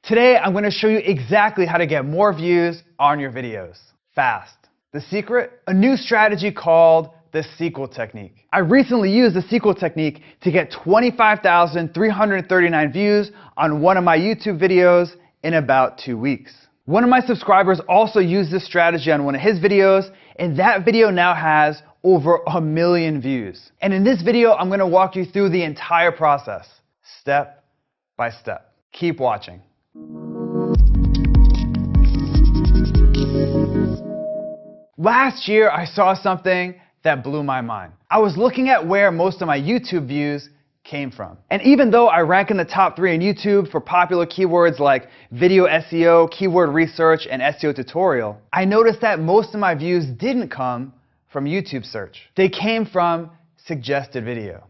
Today, I'm going to show you exactly how to get more views on your videos, fast. The secret? A new strategy called the sequel technique. I recently used the sequel technique to get 25,339 views on one of my YouTube videos in about 2 weeks. One of my subscribers also used this strategy on one of his videos, and that video now has over 1 million views. And in this video, I'm going to walk you through the entire process, step by step. Keep watching. Last year, I saw something that blew my mind. I was looking at where most of my YouTube views came from. And even though I rank in the top 3 on YouTube for popular keywords like video SEO, keyword research, and SEO tutorial, I noticed that most of my views didn't come from YouTube search. They came from suggested video.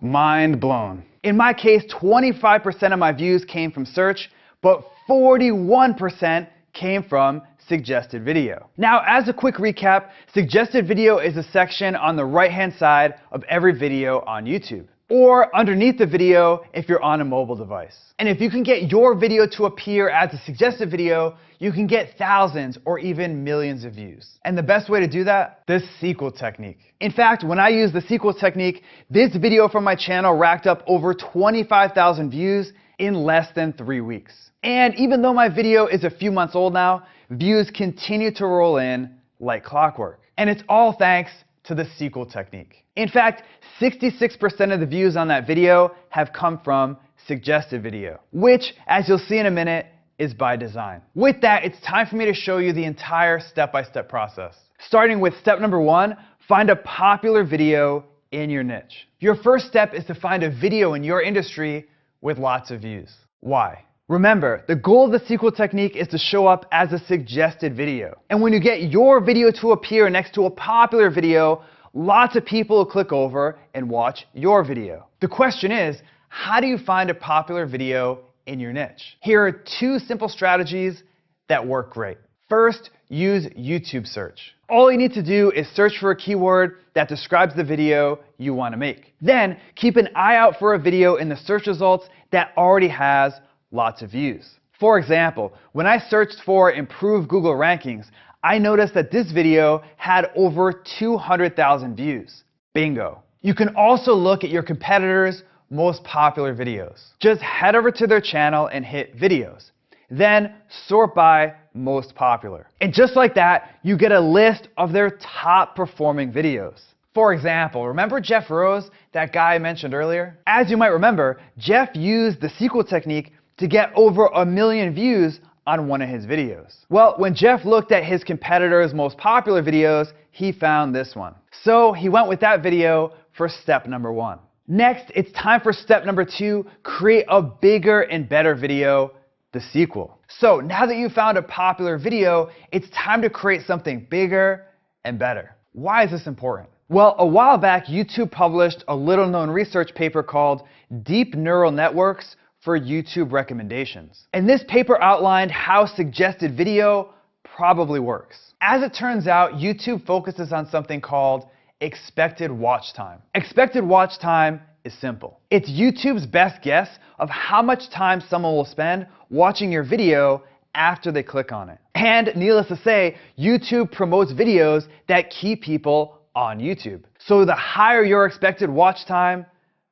Mind blown. In my case, 25% of my views came from search, but 41% came from suggested video. Now, as a quick recap, suggested video is a section on the right-hand side of every video on YouTube, or underneath the video if you're on a mobile device. And if you can get your video to appear as a suggested video, you can get thousands or even millions of views. And the best way to do that? The sequel technique. In fact, when I used the sequel technique, this video from my channel racked up over 25,000 views in less than 3 weeks. And even though my video is a few months old now, views continue to roll in like clockwork. And it's all thanks to the sequel technique. In fact, 66% of the views on that video have come from suggested video, which, as you'll see in a minute, is by design. With that, it's time for me to show you the entire step-by-step process. Starting with step number 1, find a popular video in your niche. Your first step is to find a video in your industry with lots of views. Why? Remember, the goal of the sequel technique is to show up as a suggested video. And when you get your video to appear next to a popular video, lots of people will click over and watch your video. The question is, how do you find a popular video in your niche? Here are 2 simple strategies that work great. First, use YouTube search. All you need to do is search for a keyword that describes the video you want to make. Then, keep an eye out for a video in the search results that already has lots of views. For example, when I searched for improved Google rankings, I noticed that this video had over 200,000 views. Bingo. You can also look at your competitors' most popular videos. Just head over to their channel and hit videos. Then sort by most popular. And just like that, you get a list of their top performing videos. For example, remember Jeff Rose, that guy I mentioned earlier? As you might remember, Jeff used the sequel technique to get over 1 million views on one of his videos. Well, when Jeff looked at his competitors' most popular videos, he found this one. So he went with that video for step number 1. Next, it's time for step number 2, create a bigger and better video, the sequel. So now that you've found a popular video, it's time to create something bigger and better. Why is this important? Well, a while back, YouTube published a little-known research paper called Deep Neural Networks for YouTube Recommendations. And this paper outlined how suggested video probably works. As it turns out, YouTube focuses on something called expected watch time. Expected watch time is simple. It's YouTube's best guess of how much time someone will spend watching your video after they click on it. And needless to say, YouTube promotes videos that keep people on YouTube. So the higher your expected watch time,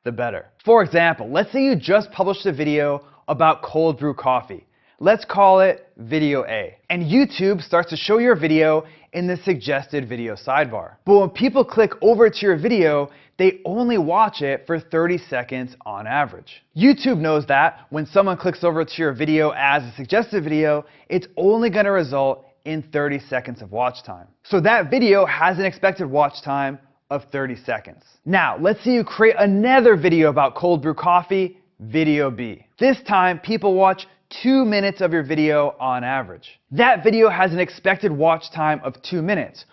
the better. For example, let's say you just published a video about cold brew coffee. Let's call it video A. And YouTube starts to show your video in the suggested video sidebar. But when people click over to your video, they only watch it for 30 seconds on average. YouTube knows that when someone clicks over to your video as a suggested video, it's only going to result in 30 seconds of watch time. So that video has an expected watch time of 30 seconds. Now, let's say you create another video about cold brew coffee, video B. This time, people watch 2 minutes of your video on average. That video has an expected watch time of 2 minutes,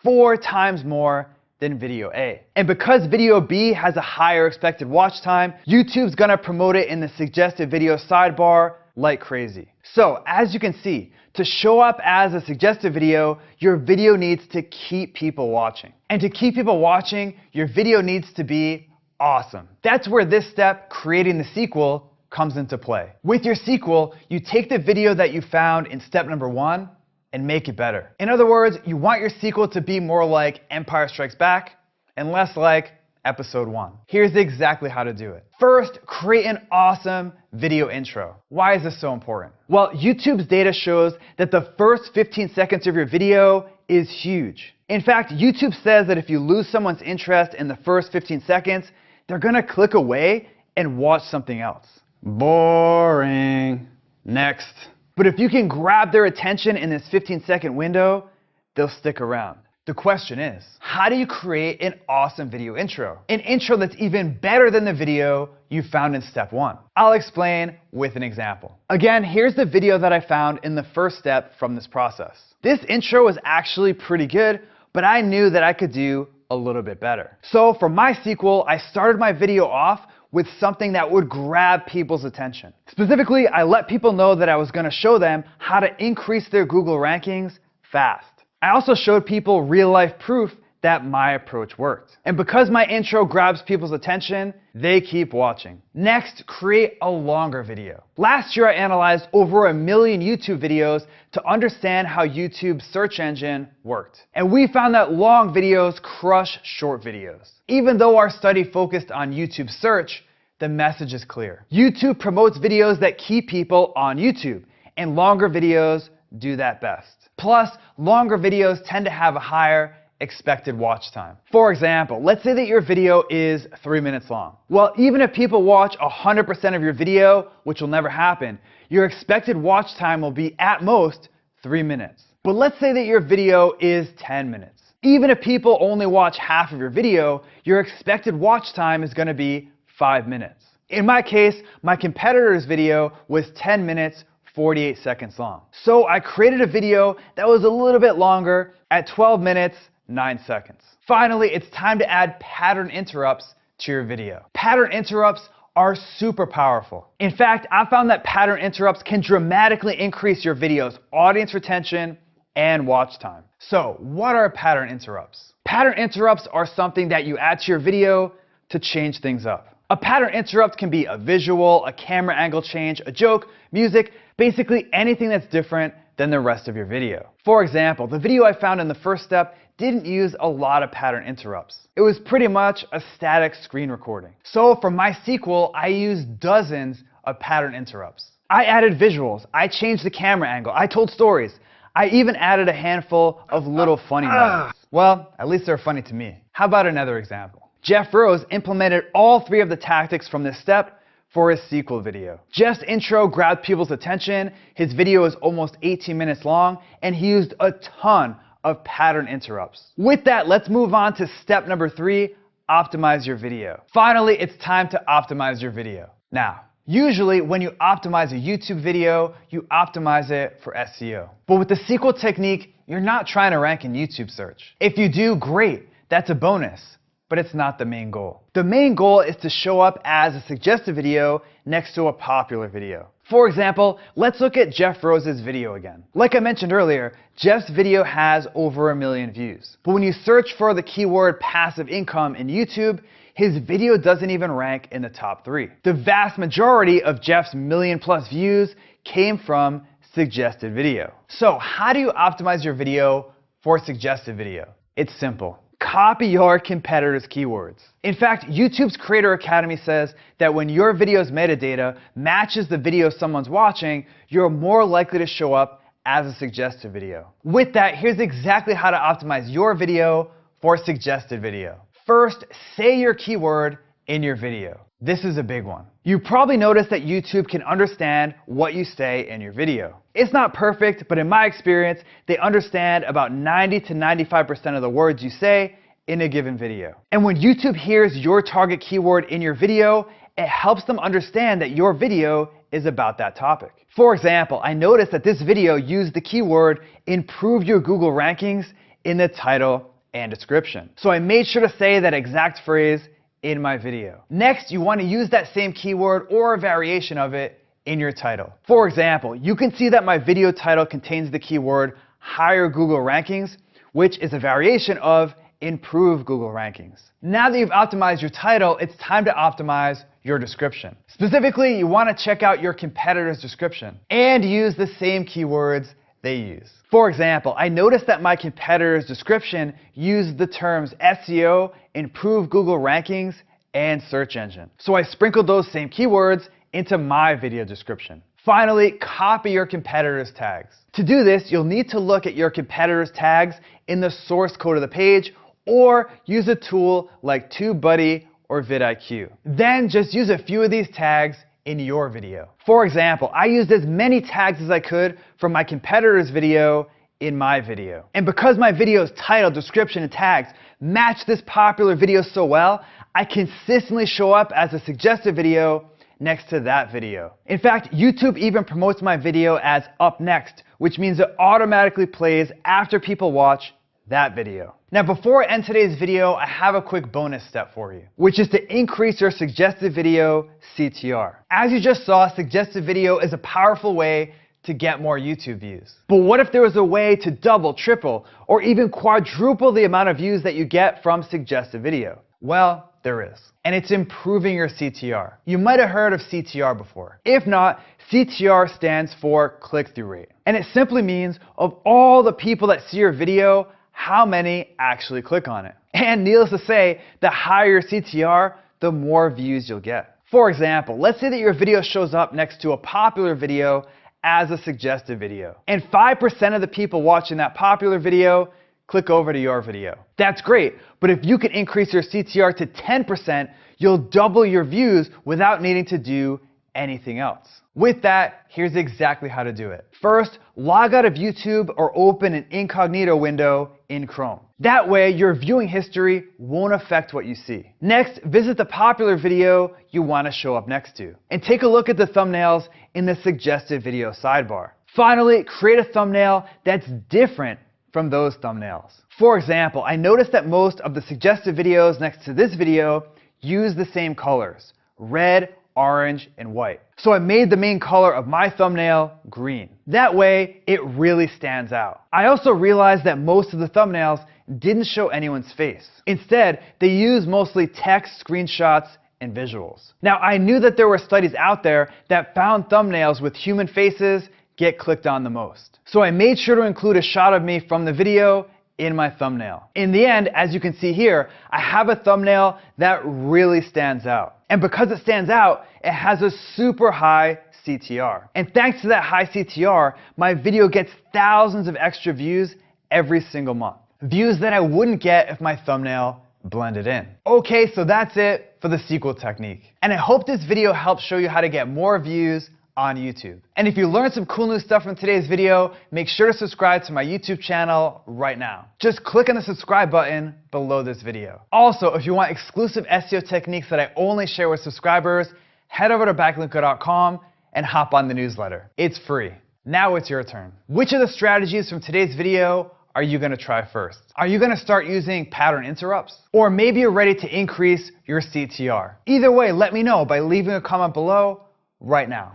4 times more than video A. And because video B has a higher expected watch time, YouTube's gonna promote it in the suggested video sidebar like crazy. So, as you can see, to show up as a suggested video, your video needs to keep people watching. And to keep people watching, your video needs to be awesome. That's where this step, creating the sequel, comes into play. With your sequel, you take the video that you found in step number 1 and make it better. In other words, you want your sequel to be more like Empire Strikes Back and less like episode 1. Here's exactly how to do it. First, create an awesome video intro. Why is this so important? Well, YouTube's data shows that the first 15 seconds of your video is huge. In fact, YouTube says that if you lose someone's interest in the first 15 seconds, they're gonna click away and watch something else. Boring. Next. But if you can grab their attention in this 15-second window, they'll stick around. The question is, how do you create an awesome video intro? An intro that's even better than the video you found in step 1. I'll explain with an example. Again, here's the video that I found in the first step from this process. This intro was actually pretty good, but I knew that I could do a little bit better. So for my sequel, I started my video off with something that would grab people's attention. Specifically, I let people know that I was gonna show them how to increase their Google rankings fast. I also showed people real-life proof that my approach worked. And because my intro grabs people's attention, they keep watching. Next, create a longer video. Last year, I analyzed over 1 million YouTube videos to understand how YouTube's search engine worked. And we found that long videos crush short videos. Even though our study focused on YouTube search, the message is clear. YouTube promotes videos that keep people on YouTube, and longer videos do that best. Plus, longer videos tend to have a higher expected watch time. For example, let's say that your video is 3 minutes long. Well, even if people watch 100% of your video, which will never happen, your expected watch time will be at most 3 minutes. But let's say that your video is 10 minutes. Even if people only watch half of your video, your expected watch time is going to be 5 minutes. In my case, my competitor's video was 10 minutes 48 seconds long. So I created a video that was a little bit longer at 12 minutes 9 seconds. Finally, it's time to add pattern interrupts to your video. Pattern interrupts are super powerful. In fact, I found that pattern interrupts can dramatically increase your video's audience retention and watch time. So, what are pattern interrupts? Pattern interrupts are something that you add to your video to change things up. A pattern interrupt can be a visual, a camera angle change, a joke, music, basically anything that's different than the rest of your video. For example, the video I found in the first step didn't use a lot of pattern interrupts. It was pretty much a static screen recording. So for my sequel, I used dozens of pattern interrupts. I added visuals, I changed the camera angle, I told stories. I even added a handful of little funny moments. Well, at least they're funny to me. How about another example? Jeff Rose implemented all 3 of the tactics from this step for his sequel video. Jeff's intro grabbed people's attention, his video is almost 18 minutes long, and he used a ton of pattern interrupts. With that, let's move on to step number 3, optimize your video. Finally, it's time to optimize your video. Now, usually when you optimize a YouTube video, you optimize it for SEO. But with the sequel technique, you're not trying to rank in YouTube search. If you do, great, that's a bonus. But it's not the main goal. The main goal is to show up as a suggested video next to a popular video. For example, let's look at Jeff Rose's video again. Like I mentioned earlier, Jeff's video has over 1 million views. But when you search for the keyword passive income in YouTube, his video doesn't even rank in the top 3. The vast majority of Jeff's 1 million+ views came from suggested video. So how do you optimize your video for suggested video? It's simple. Copy your competitors' keywords. In fact, YouTube's Creator Academy says that when your video's metadata matches the video someone's watching, you're more likely to show up as a suggested video. With that, here's exactly how to optimize your video for suggested video. First, say your keyword in your video. This is a big one. You probably noticed that YouTube can understand what you say in your video. It's not perfect, but in my experience, they understand about 90 to 95% of the words you say in a given video. And when YouTube hears your target keyword in your video, it helps them understand that your video is about that topic. For example, I noticed that this video used the keyword improve your Google rankings in the title and description. So I made sure to say that exact phrase in my video. Next, you want to use that same keyword or a variation of it in your title. For example, you can see that my video title contains the keyword higher Google rankings, which is a variation of improve Google rankings. Now that you've optimized your title, it's time to optimize your description. Specifically, you want to check out your competitor's description and use the same keywords they use. For example, I noticed that my competitor's description used the terms SEO, improve Google rankings, and search engine. So I sprinkled those same keywords into my video description. Finally, copy your competitor's tags. To do this, you'll need to look at your competitor's tags in the source code of the page or use a tool like TubeBuddy or vidIQ. Then just use a few of these tags in your video. For example, I used as many tags as I could from my competitor's video in my video. And because my video's title, description, and tags match this popular video so well, I consistently show up as a suggested video next to that video. In fact, YouTube even promotes my video as up next, which means it automatically plays after people watch that video. Now, before I end today's video, I have a quick bonus step for you, which is to increase your suggested video CTR. As you just saw, suggested video is a powerful way to get more YouTube views. But what if there was a way to double, triple, or even quadruple the amount of views that you get from suggested video? Well, there is. And it's improving your CTR. You might have heard of CTR before. If not, CTR stands for click-through rate. And it simply means of all the people that see your video, how many actually click on it. And needless to say, the higher your CTR, the more views you'll get. For example, let's say that your video shows up next to a popular video as a suggested video. And 5% of the people watching that popular video click over to your video. That's great, but if you can increase your CTR to 10%, you'll double your views without needing to do anything else. With that, here's exactly how to do it. First, log out of YouTube or open an incognito window in Chrome. That way, your viewing history won't affect what you see. Next, visit the popular video you want to show up next to, and take a look at the thumbnails in the suggested video sidebar. Finally, create a thumbnail that's different from those thumbnails. For example, I noticed that most of the suggested videos next to this video use the same colors: red, orange, and white. So I made the main color of my thumbnail green. That way, it really stands out. I also realized that most of the thumbnails didn't show anyone's face. Instead, they use mostly text, screenshots, and visuals. Now, I knew that there were studies out there that found thumbnails with human faces get clicked on the most. So I made sure to include a shot of me from the video in my thumbnail. In the end, as you can see here, I have a thumbnail that really stands out. And because it stands out, it has a super high CTR. And thanks to that high CTR, my video gets thousands of extra views every single month. Views that I wouldn't get if my thumbnail blended in. Okay, so that's it for the sequel technique. And I hope this video helps show you how to get more views on YouTube. And if you learned some cool new stuff from today's video, make sure to subscribe to my YouTube channel right now. Just click on the subscribe button below this video. Also, if you want exclusive SEO techniques that I only share with subscribers, head over to backlinko.com and hop on the newsletter. It's free. Now it's your turn. Which of the strategies from today's video are you going to try first? Are you going to start using pattern interrupts? Or maybe you're ready to increase your CTR. Either way, let me know by leaving a comment below right now.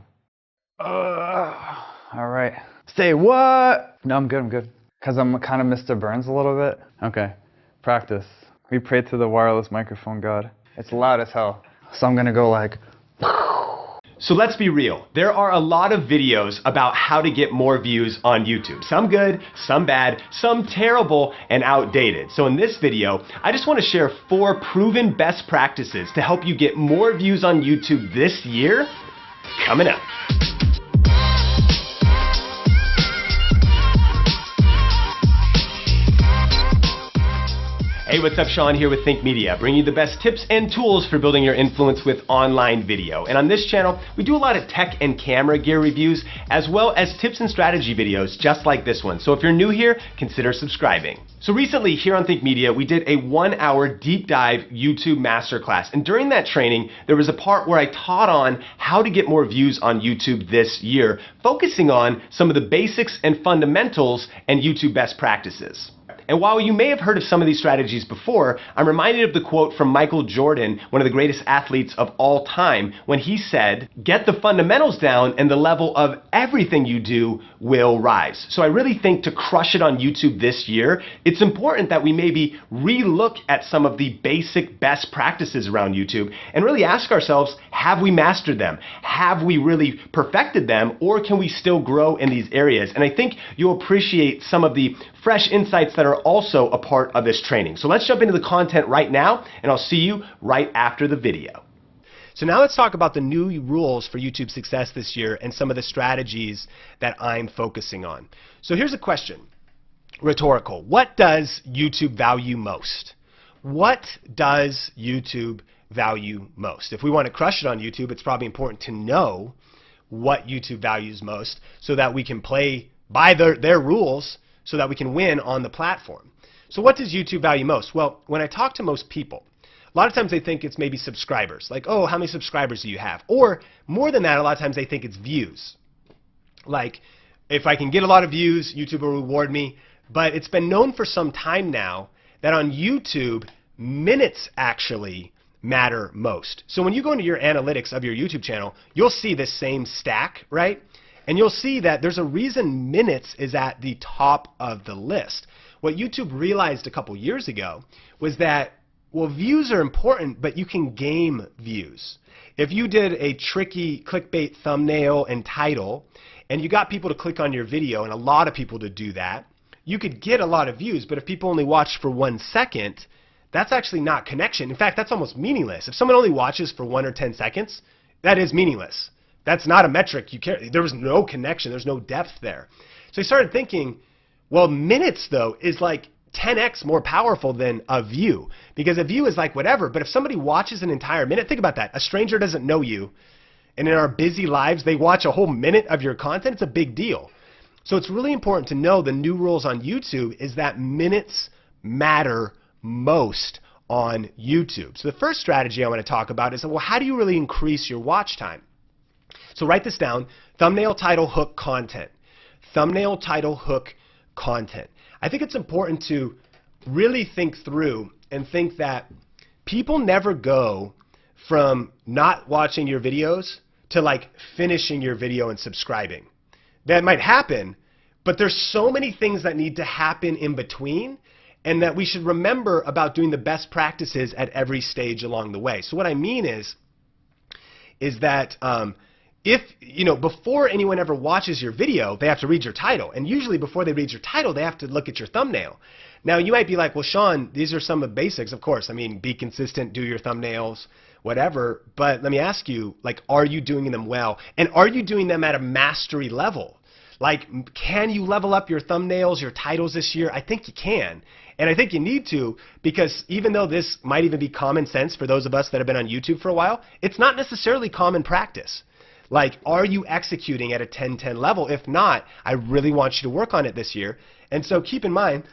All right. Say what? No, I'm good. Because I'm kind of Mr. Burns a little bit. Okay, practice. We pray to the wireless microphone god. It's loud as hell. So I'm gonna go like... So let's be real. There are a lot of videos about how to get more views on YouTube. Some good, some bad, some terrible and outdated. So in this video, I just want to share 4 proven best practices to help you get more views on YouTube this year. Coming up. Hey, what's up? Sean here with Think Media, bringing you the best tips and tools for building your influence with online video. And on this channel, we do a lot of tech and camera gear reviews, as well as tips and strategy videos just like this one. So if you're new here, consider subscribing. So recently here on Think Media, we did a 1-hour deep dive YouTube masterclass. And during that training, there was a part where I taught on how to get more views on YouTube this year, focusing on some of the basics and fundamentals and YouTube best practices. And while you may have heard of some of these strategies before, I'm reminded of the quote from Michael Jordan, one of the greatest athletes of all time, when he said, "Get the fundamentals down and the level of everything you do will rise." So I really think to crush it on YouTube this year, it's important that we maybe re-look at some of the basic best practices around YouTube and really ask ourselves, have we mastered them? Have we really perfected them, or can we still grow in these areas? And I think you'll appreciate some of the fresh insights that are also a part of this training. So let's jump into the content right now, and I'll see you right after the video. So now let's talk about the new rules for YouTube success this year and some of the strategies that I'm focusing on. So here's a question, rhetorical. What does YouTube value most? What does YouTube value most? If we want to crush it on YouTube, it's probably important to know what YouTube values most so that we can play by their rules so that we can win on the platform. So what does YouTube value most? Well, when I talk to most people, a lot of times they think it's maybe subscribers. Like, oh, how many subscribers do you have? Or more than that, a lot of times they think it's views. Like, if I can get a lot of views, YouTube will reward me. But it's been known for some time now that on YouTube, minutes actually matter most. So when you go into your analytics of your YouTube channel, you'll see this same stack, right? And you'll see that there's a reason minutes is at the top of the list. What YouTube realized a couple years ago was that, well, views are important, but you can game views. If you did a tricky clickbait thumbnail and title, and you got people to click on your video, and a lot of people to do that, you could get a lot of views, but if people only watch for 1 second, that's actually not connection. In fact, that's almost meaningless. If someone only watches for 1 or 10 seconds, that is meaningless. That's not a metric you care. There was no connection. There's no depth there. So I started thinking, well, minutes, though, is like 10x more powerful than a view. Because a view is like whatever, but if somebody watches an entire minute, think about that. A stranger doesn't know you, and in our busy lives, they watch a whole minute of your content. It's a big deal. So it's really important to know the new rules on YouTube is that minutes matter most on YouTube. So the first strategy I want to talk about is, well, how do you really increase your watch time? So write this down, thumbnail, title, hook, content. Thumbnail, title, hook, content. I think it's important to really think through and think that people never go from not watching your videos to like finishing your video and subscribing. That might happen, but there's so many things that need to happen in between, and that we should remember about doing the best practices at every stage along the way. So what I mean is that if, before anyone ever watches your video, they have to read your title. And usually before they read your title, they have to look at your thumbnail. Now you might be like, well, Sean, these are some of the basics, of course. I mean, be consistent, do your thumbnails, whatever. But let me ask you, like, are you doing them well? And are you doing them at a mastery level? Like, can you level up your thumbnails, your titles this year? I think you can. And I think you need to, because even though this might even be common sense for those of us that have been on YouTube for a while, it's not necessarily common practice. Like, are you executing at a 10-10 level? If not, I really want you to work on it this year. And so keep in mind,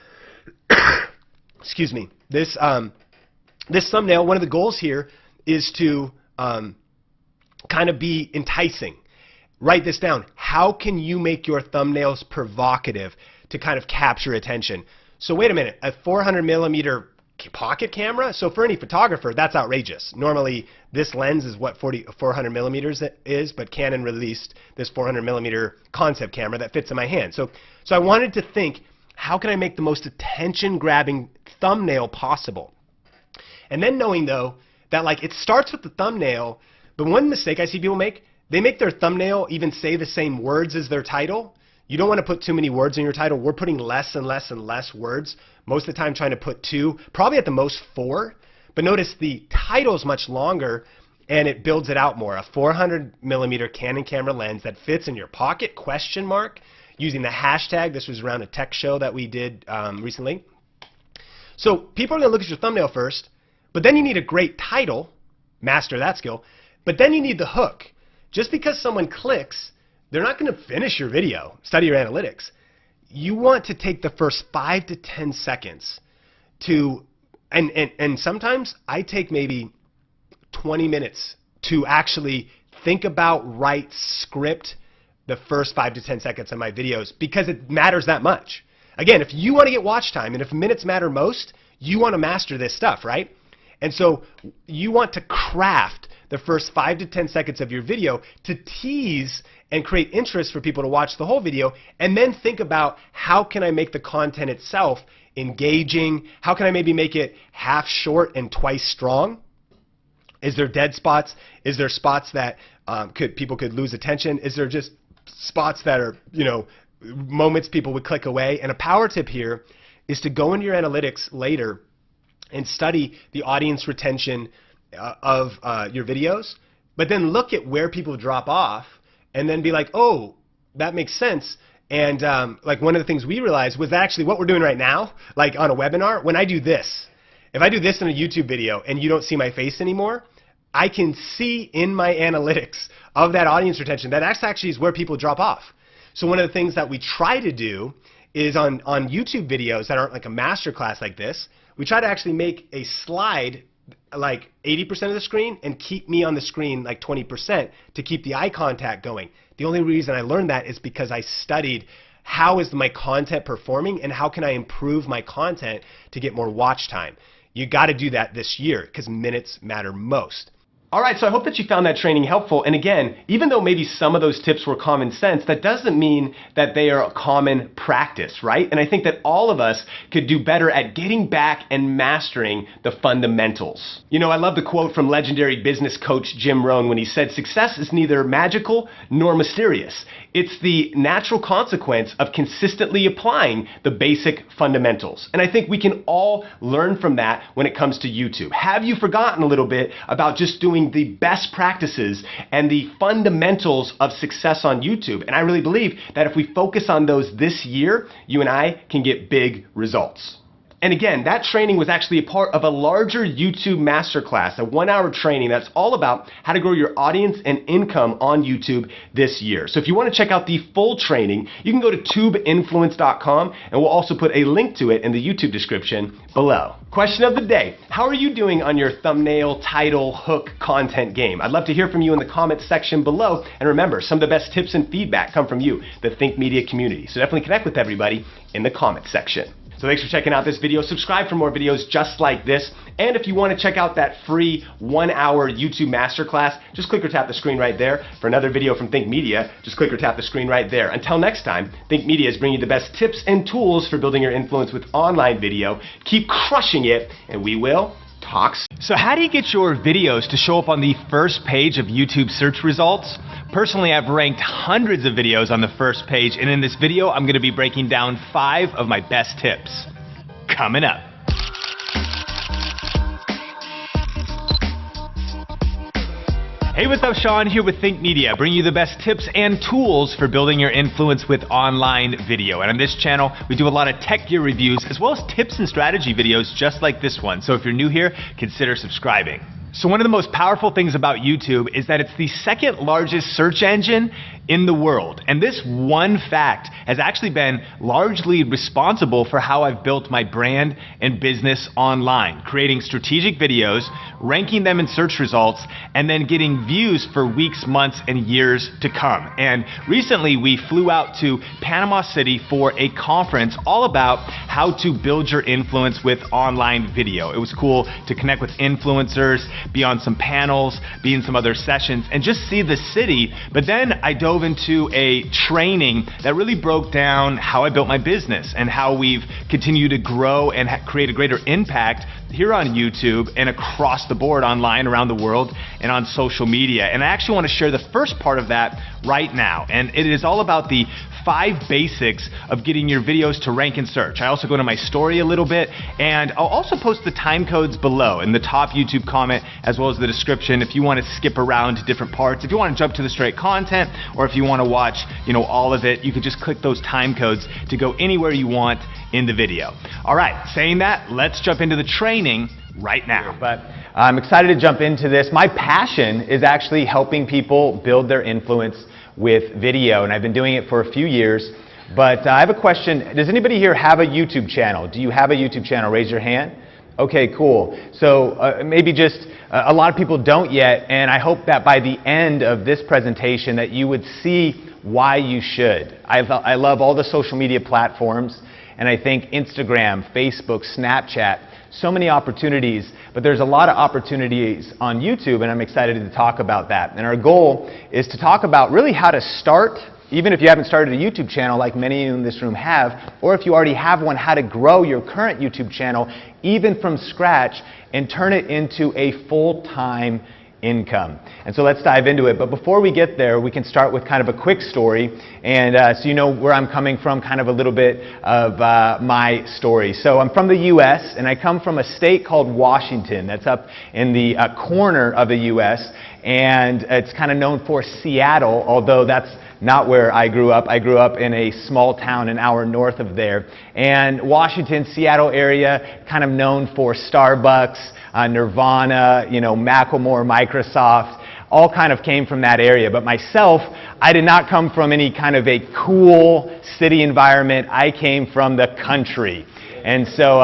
excuse me, this thumbnail, one of the goals here is to kind of be enticing. Write this down. How can you make your thumbnails provocative to kind of capture attention? So wait a minute, a 400 millimeter pocket camera? So for any photographer, that's outrageous. Normally, this lens is what 400 millimeters is, but Canon released this 400 millimeter concept camera that fits in my hand. So I wanted to think, how can I make the most attention-grabbing thumbnail possible? And then knowing, though, that like it starts with the thumbnail, but one mistake I see people make, they make their thumbnail even say the same words as their title. You don't want to put too many words in your title. We're putting less and less and less words. Most of the time trying to put 2, probably at the most 4. But notice the title is much longer and it builds it out more. A 400 millimeter Canon camera lens that fits in your pocket, question mark, using the hashtag. This was around a tech show that we did recently. So people are going to look at your thumbnail first, but then you need a great title, master that skill, but then you need the hook. Just because someone clicks, they're not going to finish your video, study your analytics. You want to take the first 5 to 10 seconds to, and sometimes I take maybe 20 minutes to actually think about, write, script the first 5 to 10 seconds of my videos because it matters that much. Again, if you want to get watch time and if minutes matter most, you want to master this stuff, right? And so you want to craft the first 5 to 10 seconds of your video to tease and create interest for people to watch the whole video, and then think about how can I make the content itself engaging? How can I maybe make it half short and twice strong? Is there dead spots? Is there spots that people could lose attention? Is there just spots that are, moments people would click away? And a power tip here is to go into your analytics later and study the audience retention of your videos, but then look at where people drop off and then be like, oh, that makes sense. And like one of the things we realized was actually what we're doing right now, like on a webinar, when I do this, if I do this in a YouTube video and you don't see my face anymore, I can see in my analytics of that audience retention that actually is where people drop off. So one of the things that we try to do is on YouTube videos that aren't like a master class like this, we try to actually make a slide like 80% of the screen and keep me on the screen like 20% to keep the eye contact going. The only reason I learned that is because I studied how is my content performing and how can I improve my content to get more watch time. You got to do that this year because minutes matter most. All right, so I hope that you found that training helpful. And again, even though maybe some of those tips were common sense, that doesn't mean that they are a common practice, right? And I think that all of us could do better at getting back and mastering the fundamentals. I love the quote from legendary business coach Jim Rohn when he said, "Success is neither magical nor mysterious. It's the natural consequence of consistently applying the basic fundamentals." And I think we can all learn from that when it comes to YouTube. Have you forgotten a little bit about just doing the best practices and the fundamentals of success on YouTube? And I really believe that if we focus on those this year, you and I can get big results. And again, that training was actually a part of a larger YouTube masterclass, a 1-hour training that's all about how to grow your audience and income on YouTube this year. So if you want to check out the full training, you can go to tubeinfluence.com, and we'll also put a link to it in the YouTube description below. Question of the day: how are you doing on your thumbnail, title, hook, content game? I'd love to hear from you in the comments section below. And remember, some of the best tips and feedback come from you, the Think Media community. So definitely connect with everybody in the comments section. So thanks for checking out this video. Subscribe for more videos just like this. And if you want to check out that free 1-hour YouTube masterclass, just click or tap the screen right there. For another video from Think Media, just click or tap the screen right there. Until next time, Think Media is bringing you the best tips and tools for building your influence with online video. Keep crushing it, and we will talk soon. So how do you get your videos to show up on the first page of YouTube search results? Personally, I've ranked hundreds of videos on the first page, and in this video, I'm going to be breaking down 5 of my best tips. Coming up. Hey, what's up? Sean here with Think Media, bringing you the best tips and tools for building your influence with online video. And on this channel, we do a lot of tech gear reviews as well as tips and strategy videos just like this one. So if you're new here, consider subscribing. So one of the most powerful things about YouTube is that it's the second largest search engine in the world. And this one fact has actually been largely responsible for how I've built my brand and business online, creating strategic videos, ranking them in search results, and then getting views for weeks, months, and years to come. And recently we flew out to Panama City for a conference all about how to build your influence with online video. It was cool to connect with influencers, be on some panels, be in some other sessions, and just see the city. But then I dove into a training that really broke down how I built my business and how we've continued to grow and create a greater impact here on YouTube and across the board online around the world and on social media. And I actually want to share the first part of that right now. And it is all about the 5 basics of getting your videos to rank in search. I also go into my story a little bit, and I'll also post the time codes below in the top YouTube comment as well as the description if you want to skip around to different parts. If you want to jump to the straight content, or if you want to watch, all of it, you can just click those time codes to go anywhere you want in the video. All right, saying that, let's jump into the training right now. But I'm excited to jump into this. My passion is actually helping people build their influence with video, and I've been doing it for a few years. But I have a question. Does anybody here have a YouTube channel? Do you have a YouTube channel? Raise your hand. Okay, cool. So maybe just a lot of people don't yet, and I hope that by the end of this presentation that you would see why you should. I love all the social media platforms, and I think Instagram, Facebook, Snapchat, so many opportunities, but there's a lot of opportunities on YouTube, and I'm excited to talk about that. And our goal is to talk about really how to start, even if you haven't started a YouTube channel like many in this room have, or if you already have one, how to grow your current YouTube channel, even from scratch, and turn it into a full-time income. And so let's dive into it. But before we get there, we can start with kind of a quick story, and so you know where I'm coming from, kind of a little bit of my story. So I'm from the U.S., and I come from a state called Washington that's up in the corner of the U.S., and it's kind of known for Seattle, although that's not where I grew up. I grew up in a small town an hour north of there. And Washington, Seattle area, kind of known for Starbucks, Nirvana, you know, Macklemore, Microsoft, all kind of came from that area. But myself, I did not come from any kind of a cool city environment. I came from the country. And so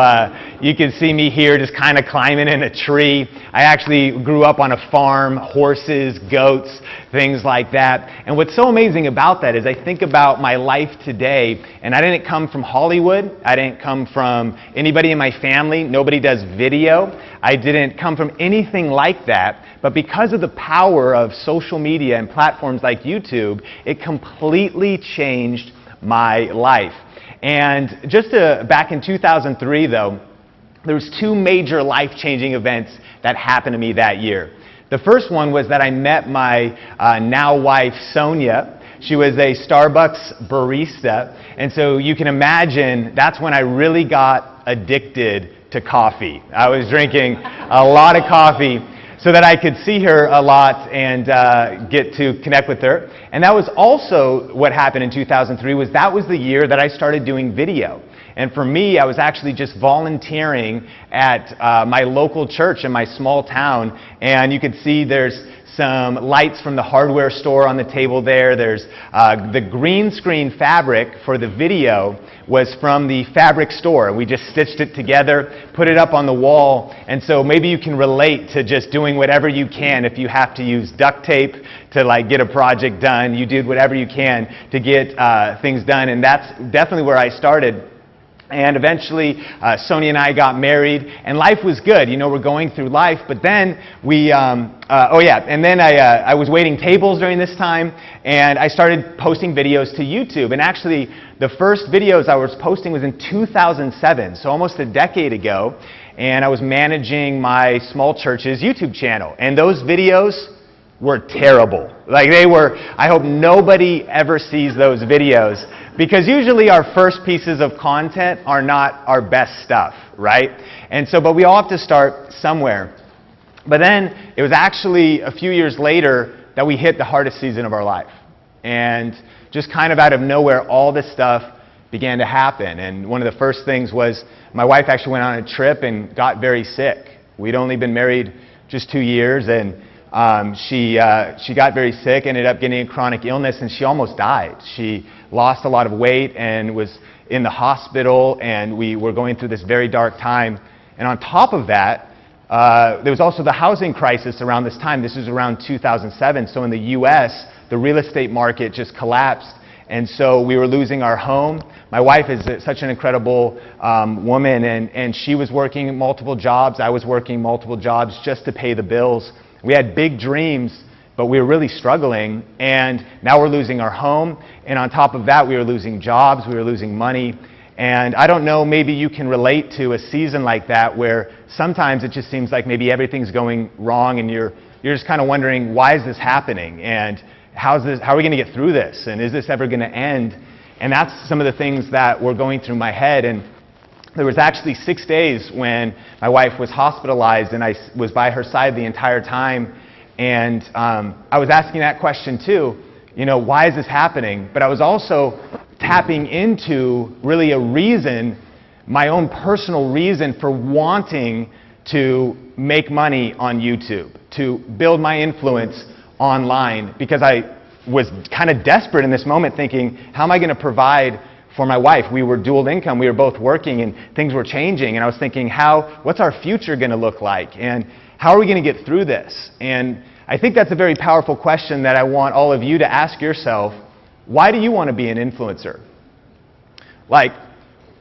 you can see me here just kind of climbing in a tree. I actually grew up on a farm, horses, goats, things like that. And what's so amazing about that is I think about my life today, and I didn't come from Hollywood. I didn't come from anybody in my family. Nobody does video. I didn't come from anything like that. But because of the power of social media and platforms like YouTube, it completely changed my life. And just back in 2003, though, there was two major life-changing events that happened to me that year. The first one was that I met my now wife, Sonia. She was a Starbucks barista, and so you can imagine that's when I really got addicted to coffee. I was drinking a lot of coffee so that I could see her a lot and get to connect with her. And that was also what happened in 2003, that was the year that I started doing video. And for me, I was actually just volunteering at my local church in my small town, and you could see there's some lights from the hardware store on the table there. There's the green screen fabric for the video was from the fabric store. We just stitched it together, put it up on the wall, and so maybe you can relate to just doing whatever you can. If you have to use duct tape to like get a project done, you did whatever you can to get things done, and that's definitely where I started. And eventually, Sonia and I got married, and life was good. You know, we're going through life, but then we, and then I was waiting tables during this time, and I started posting videos to YouTube. And actually, the first videos I was posting was in 2007, so almost a decade ago, and I was managing my small church's YouTube channel. And those videos were terrible. Like they were, I hope nobody ever sees those videos, because usually our first pieces of content are not our best stuff, right? And so, but we all have to start somewhere. But then it was actually a few years later that we hit the hardest season of our life. And just kind of out of nowhere, all this stuff began to happen. And one of the first things was my wife actually went on a trip and got very sick. We'd only been married just 2 years, and she got very sick, ended up getting a chronic illness, and she almost died. She lost a lot of weight and was in the hospital, and we were going through this very dark time. And on top of that, there was also the housing crisis around this time. This was around 2007. So in the U.S., the real estate market just collapsed, and so we were losing our home. My wife is such an incredible woman, and she was working multiple jobs. I was working multiple jobs just to pay the bills. We had big dreams, but we were really struggling, and now we're losing our home, and on top of that, we were losing jobs, we were losing money, and I don't know, maybe you can relate to a season like that where sometimes it just seems like maybe everything's going wrong, and you're just kind of wondering, why is this happening, and how are we going to get through this, and is this ever going to end? And that's some of the things that were going through my head. And there was actually 6 days when my wife was hospitalized, and I was by her side the entire time. And I was asking that question too, you know, why is this happening? But I was also tapping into really a reason, my own personal reason for wanting to make money on YouTube, to build my influence online, because I was kind of desperate in this moment, thinking, how am I going to provide for my wife? We were dual income, we were both working, and things were changing, and I was thinking, what's our future going to look like, and how are we going to get through this? And I think that's a very powerful question that I want all of you to ask yourself. Why do you want to be an influencer? Like,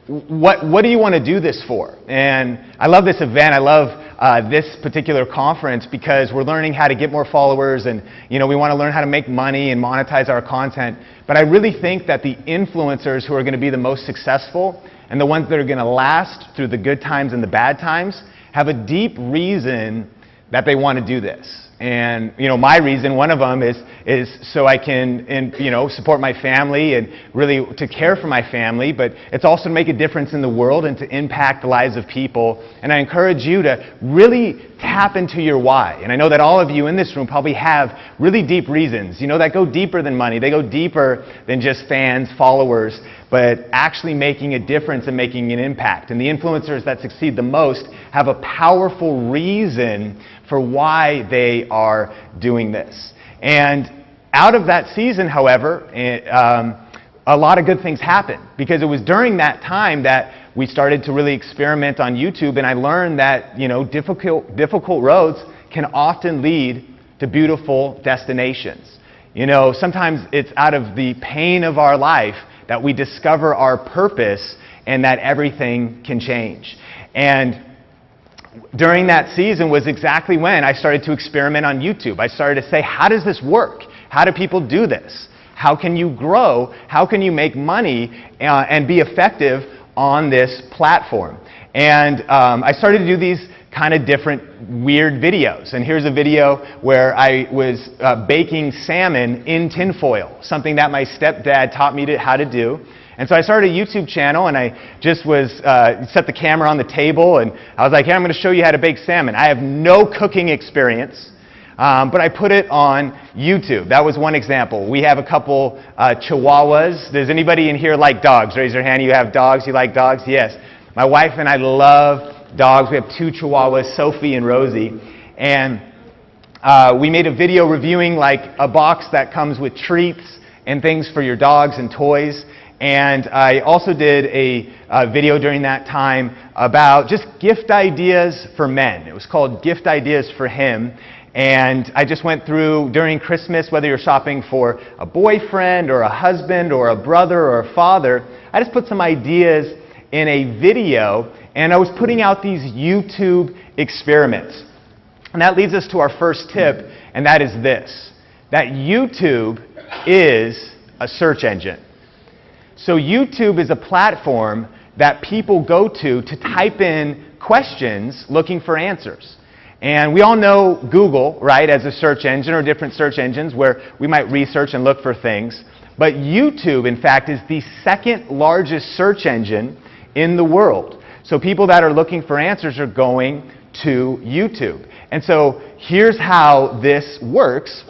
what do you want to do this for? And I love this event. I love this particular conference because we're learning how to get more followers, and we want to learn how to make money and monetize our content. But I really think that the influencers who are going to be the most successful and the ones that are going to last through the good times and the bad times have a deep reason that they want to do this. And my reason, one of them is so I can support my family and really to care for my family, but it's also to make a difference in the world and to impact the lives of people. And I encourage you to really tap into your why. And I know that all of you in this room probably have really deep reasons, that go deeper than money. They go deeper than just fans, followers, but actually making a difference and making an impact. And the influencers that succeed the most have a powerful reason for why they are doing this. And out of that season, however, a lot of good things happened, because it was during that time that we started to really experiment on YouTube, and I learned that difficult roads can often lead to beautiful destinations. Sometimes it's out of the pain of our life that we discover our purpose and that everything can change. And during that season was exactly when I started to experiment on YouTube. I started to say, how does this work? How do people do this? How can you grow? How can you make money and be effective on this platform? And I started to do these kind of different weird videos. And here's a video where I was baking salmon in tinfoil, something that my stepdad taught me how to do. And so I started a YouTube channel, and I just set the camera on the table, and I was like, hey, I'm going to show you how to bake salmon. I have no cooking experience, but I put it on YouTube. That was one example. We have a couple Chihuahuas. Does anybody in here like dogs? Raise your hand. You have dogs? You like dogs? Yes. My wife and I love dogs. We have two Chihuahuas, Sophie and Rosie. And we made a video reviewing like a box that comes with treats and things for your dogs and toys. And I also did a video during that time about just gift ideas for men. It was called Gift Ideas for Him. And I just went through during Christmas, whether you're shopping for a boyfriend or a husband or a brother or a father, I just put some ideas in a video, and I was putting out these YouTube experiments. And that leads us to our first tip, and that is this, that YouTube is a search engine. So YouTube is a platform that people go to type in questions looking for answers. And we all know Google, right, as a search engine, or different search engines where we might research and look for things. But YouTube, in fact, is the second largest search engine in the world. So people that are looking for answers are going to YouTube. And so here's how this works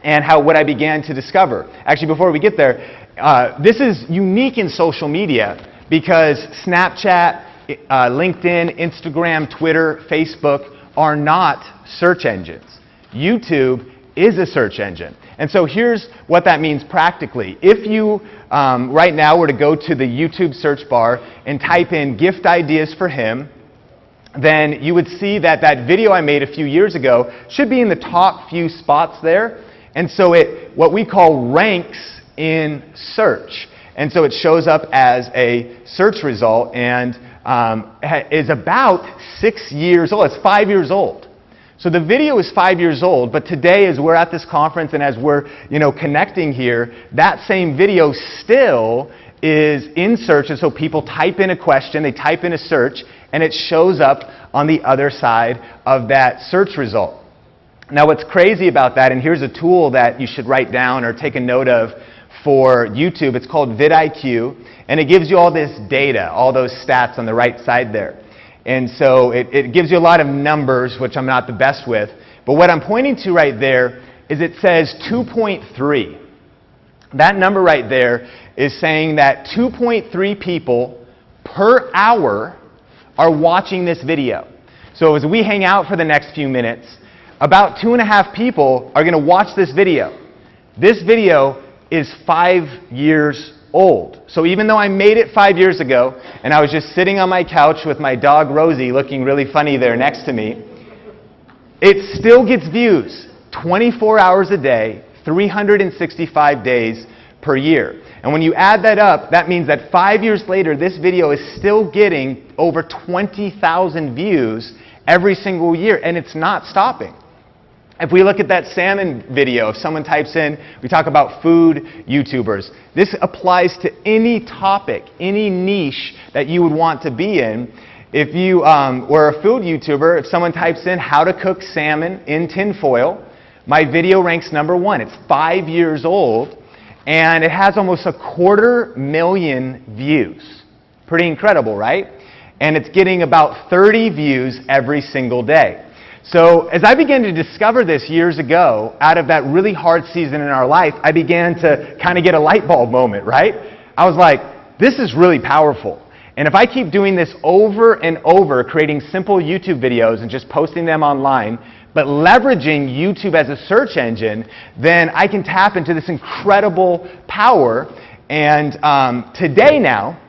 and what I began to discover. Actually, before we get there, this is unique in social media because Snapchat, LinkedIn, Instagram, Twitter, Facebook are not search engines. YouTube is a search engine. And so here's what that means practically. If you right now were to go to the YouTube search bar and type in gift ideas for him, then you would see that that video I made a few years ago should be in the top few spots there. And so it, what we call, ranks in search. And so it shows up as a search result and is about 6 years old. It's 5 years old. So the video is 5 years old, but today as we're at this conference and as we're connecting here, that same video still is in search. And so people type in a question, they type in a search, and it shows up on the other side of that search result. Now what's crazy about that, and here's a tool that you should write down or take a note of for YouTube, it's called vidIQ, and it gives you all this data, all those stats on the right side there. And so it gives you a lot of numbers, which I'm not the best with, but what I'm pointing to right there is it says 2.3. That number right there is saying that 2.3 people per hour are watching this video. So as we hang out for the next few minutes, about 2.5 people are going to watch this video. This video is 5 years old. So even though I made it 5 years ago, and I was just sitting on my couch with my dog Rosie looking really funny there next to me, it still gets views 24 hours a day, 365 days per year. And And when you add that up, that means that 5 years later, this video is still getting over 20,000 views every single year, and it's not stopping. If we look at that salmon video, if someone types in, we talk about food YouTubers, this applies to any topic, any niche that you would want to be in. If you were a food YouTuber, if someone types in how to cook salmon in tinfoil, my video ranks #1. It's 5 years old, and it has almost 250,000 views. Pretty incredible, right? And it's getting about 30 views every single day. So as I began to discover this years ago, out of that really hard season in our life, I began to kind of get a light bulb moment, right? I was like, this is really powerful. And if I keep doing this over and over, creating simple YouTube videos and just posting them online, but leveraging YouTube as a search engine, then I can tap into this incredible power. And today now,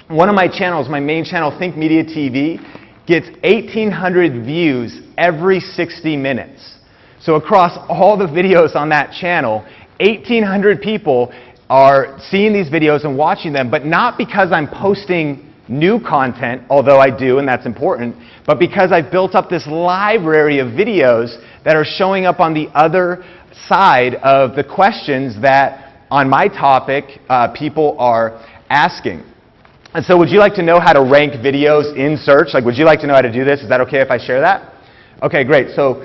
one of my channels, my main channel, Think Media TV, gets 1,800 views every 60 minutes. So across all the videos on that channel, 1,800 people are seeing these videos and watching them, but not because I'm posting new content, although I do, and that's important, but because I've built up this library of videos that are showing up on the other side of the questions that, on my topic, people are asking. And so would you like to know how to rank videos in search? Like, would you like to know how to do this? Is that okay if I share that? Okay, great. So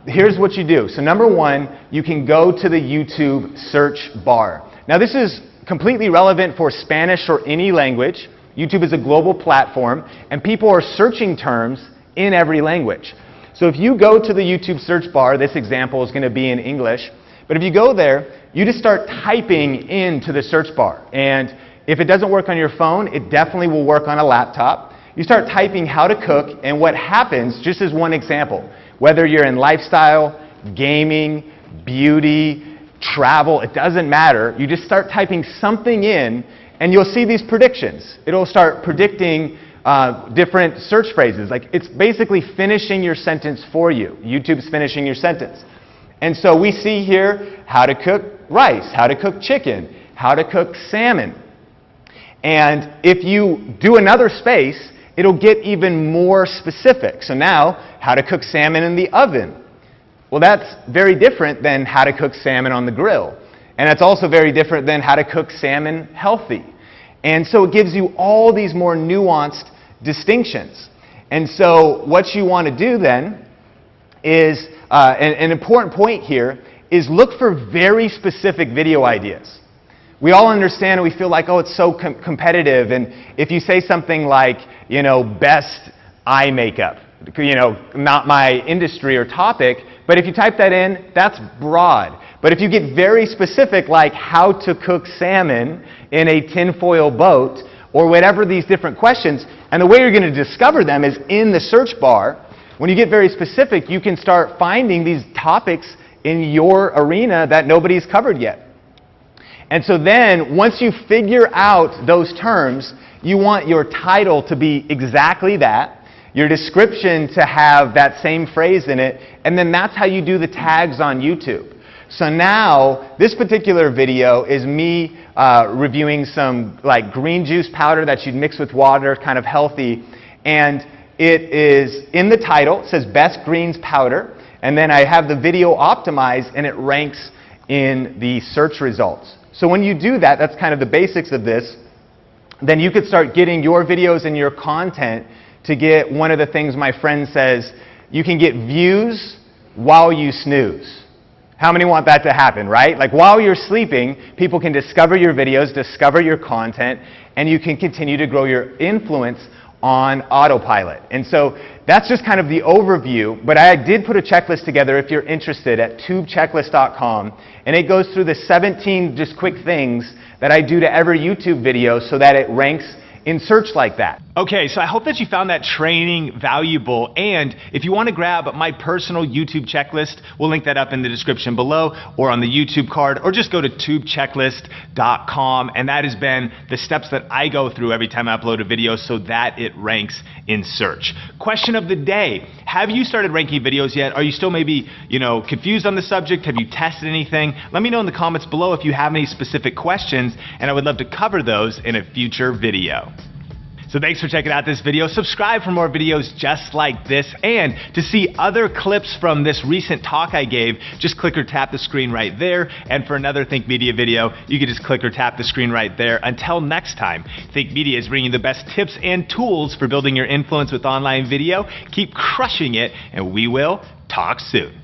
here's what you do. So #1, you can go to the YouTube search bar. Now this is completely relevant for Spanish or any language. YouTube is a global platform, and people are searching terms in every language. So if you go to the YouTube search bar, this example is going to be in English, but if you go there, you just start typing into the search bar. And if it doesn't work on your phone, it definitely will work on a laptop. You start typing how to cook, and what happens, just as one example, whether you're in lifestyle, gaming, beauty, travel, it doesn't matter. You just start typing something in, and you'll see these predictions. It'll start predicting different search phrases. Like, it's basically finishing your sentence for you. YouTube's finishing your sentence. And so we see here how to cook rice, how to cook chicken, how to cook salmon. And if you do another space, it'll get even more specific. So now, how to cook salmon in the oven. Well, that's very different than how to cook salmon on the grill. And that's also very different than how to cook salmon healthy. And so it gives you all these more nuanced distinctions. And so what you want to do then is, an important point here, is look for very specific video ideas. We all understand and we feel like, oh, it's so competitive. And if you say something like, best eye makeup, not my industry or topic, but if you type that in, that's broad. But if you get very specific, like how to cook salmon in a tinfoil boat, or whatever these different questions, and the way you're going to discover them is in the search bar. When you get very specific, you can start finding these topics in your arena that nobody's covered yet. And so then, once you figure out those terms, you want your title to be exactly that, your description to have that same phrase in it, and then that's how you do the tags on YouTube. So now, this particular video is me reviewing some green juice powder that you'd mix with water, kind of healthy, and it is in the title, it says Best Greens Powder, and then I have the video optimized and it ranks in the search results. So when you do that, that's kind of the basics of this, then you could start getting your videos and your content to get one of the things my friend says, you can get views while you snooze. How many want that to happen, right? Like while you're sleeping, people can discover your videos, discover your content, and you can continue to grow your influence on autopilot. And so that's just kind of the overview, but I did put a checklist together if you're interested at tubechecklist.com, and it goes through the 17 just quick things that I do to every YouTube video so that it ranks in search like that. Okay, so I hope that you found that training valuable, and if you want to grab my personal YouTube checklist, we'll link that up in the description below or on the YouTube card, or just go to tubechecklist.com, and that has been the steps that I go through every time I upload a video so that it ranks in search. Question of the day: have you started ranking videos yet? Are you still maybe, confused on the subject? Have you tested anything? Let me know in the comments below if you have any specific questions, and I would love to cover those in a future video. So thanks for checking out this video. Subscribe for more videos just like this, and to see other clips from this recent talk I gave, just click or tap the screen right there. And for another Think Media video, you can just click or tap the screen right there. Until next time, Think Media is bringing you the best tips and tools for building your influence with online video. Keep crushing it, and we will talk soon.